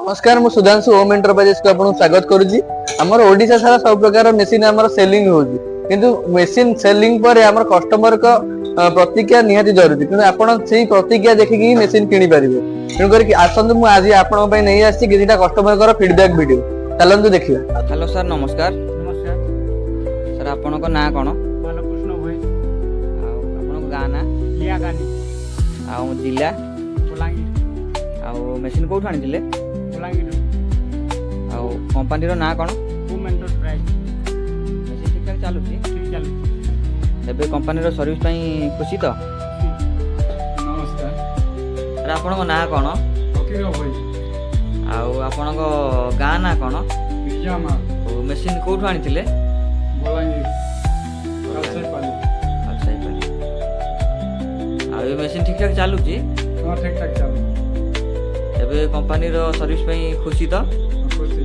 नमस्कार मु Sudhanshu home enterprises को आपन स्वागत करूची। हमर ओडिसा सारा सब प्रकार मशीन हमर सेलिंग होची किंतु मशीन सेलिंग पर हमर कस्टमर को प्रतिक्रिया निहाती जरूरी किंतु आपन सेही प्रतिक्रिया देखि मशीन किनि परिबे। तेनु करी आसंतु मु आज आपन पय नै आसी किछटा कस्टमर को फीडबैक वीडियो चलंतु देखिबा। हेलो सर नमस्कार। नमस्कार सर आपन को ना कोन बालकृष्ण भाई आपन को गाना लिया गानी आ जिला बलांगीर आ मशीन कोठु आनिथिले बलांगीर आ कंपनी रो ना कोन होम एंटरप्राइज मशीन ठीक ठाक चालुची ठीक चल एबे कंपनी रो सर्विस पई खुशी तो। नमस्कार सर आपन को ना कोन फकीर भाई आ आपन को गाँ ना कोन पिजामा मशीन कोठु आनिथिले बलांगीर राजशाही आ ये मशीन ठीक ठाक चालुची हाँ ठीक ठाक चल एबे कंपनी रो सर्विस पई खुशी तो। खुशी